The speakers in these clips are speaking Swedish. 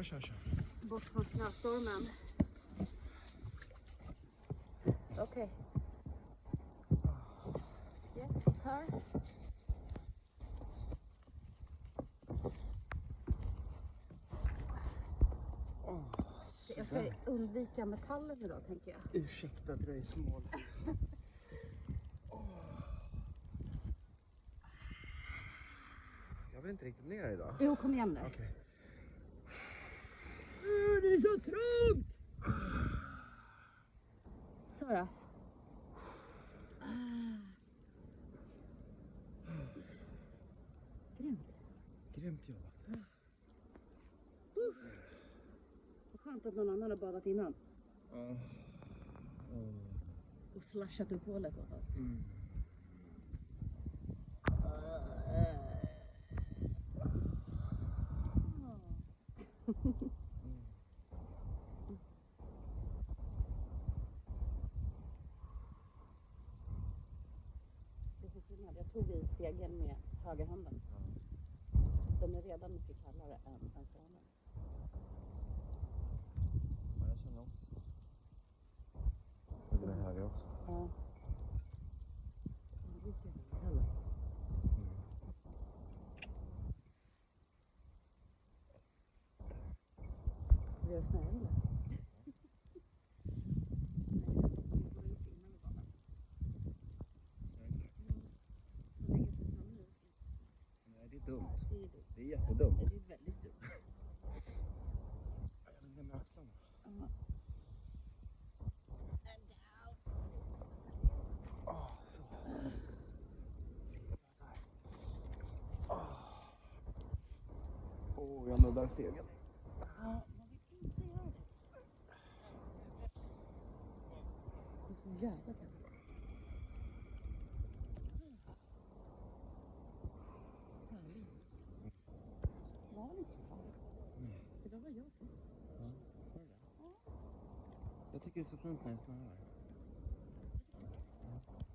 Kör. Bort från snöstormen. Okej. Yes, sir. Jag ska undvika metallen idag, tänker jag. Ursäkta dröjsmål. Jag vill inte riktigt ner idag. Jo, kom igen nu. Okej. Det är så trångt! Så då. Grymt jobbat. Vad skönt att någon annan har badat innan. Och slashat upp hålet åt oss. Det är så skillnad. Jag tog i stegen med högerhanden. Den är redan mycket kallare än vänsterhanden. Ja, jag känner också. Den är här också. Ja. Undviker heller. Det är snö eller? Nej, det är dumt. Det är jättedumt. Det är väldigt dumt. Jag vill ner med axlarna. Så. Jag nuddar stegen. Ja, man vill inte göra det. Det är så jävla kallt. Härligt. Var det inte så farligt? Det var jag tyckte. Jag tycker det är så fint när det snöar.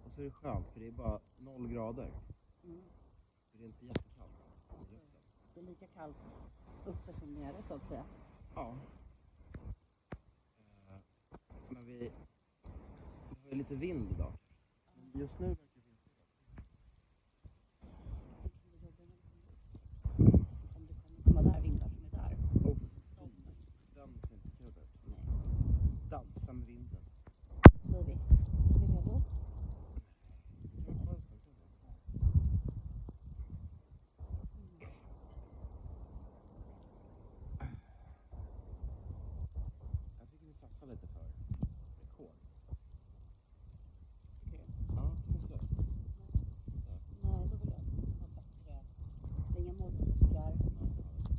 Och så är det skönt för det är bara 0 grader. Så det är inte jättekallt i luften. Det är lika kallt uppe som nere, så att säga. Ja. Men vi har ju lite vind idag. Men just nu verkar det vara Om det kommer såna där vindar som är där. Den ser inte kul ut. Dansa med vinden. Så är vi. Är vi redo? Jag tycker vi satsar lite för rekord. Tycker du? Ja, det måste jag. Nej, då vill jag ha bättre. Det är inga målgångar.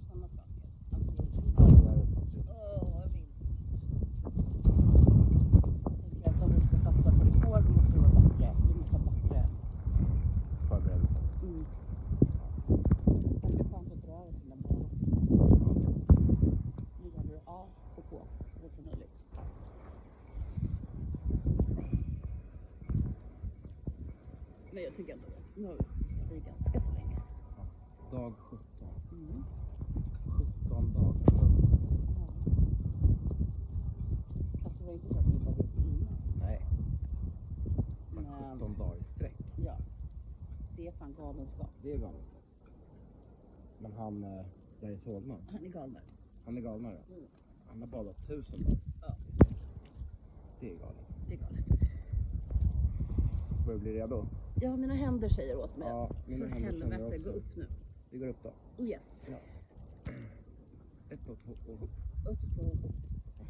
Sådana saker. Absolut. Vad vill. Jag tänker att om vi ska satsa på rekord måste det vara bättre. Vi måste ha bättre. Förberedelse. Ganska skönt att dra över sina mål. Nu gäller det A och K. Det är så möjligt. Men jag tycker ändå att nu är ganska så länge. Dag 17. 17 dagar. Fast det var inte så att vi var ute innan. Nej. Men 17 dagar i sträck. Ja. Det är fan galenskap. Det är galenskap. Men han där i Solna. Han är galnare. Han är galnare. Han har badat 1000 dagar. Ja. Det är galet. Det är galet. Börjar bli redo? Ja, mina händer säger åt mig. Ja, mina för händer känner jag helvete, också. gå upp nu. Vi går upp då. Yes. Ja. 1 och 2 och upp. Upp och upp.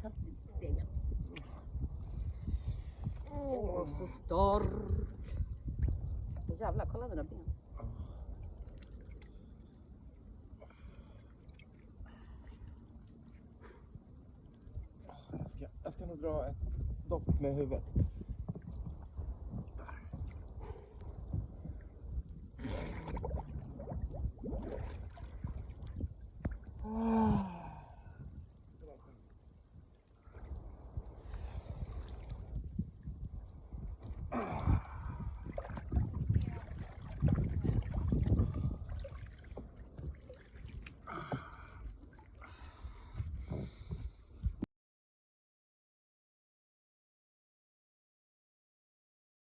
Helst inte stegen. Åh, så stark. Jävlar, kolla mina ben. Jag ska nog dra ett dopp med huvudet.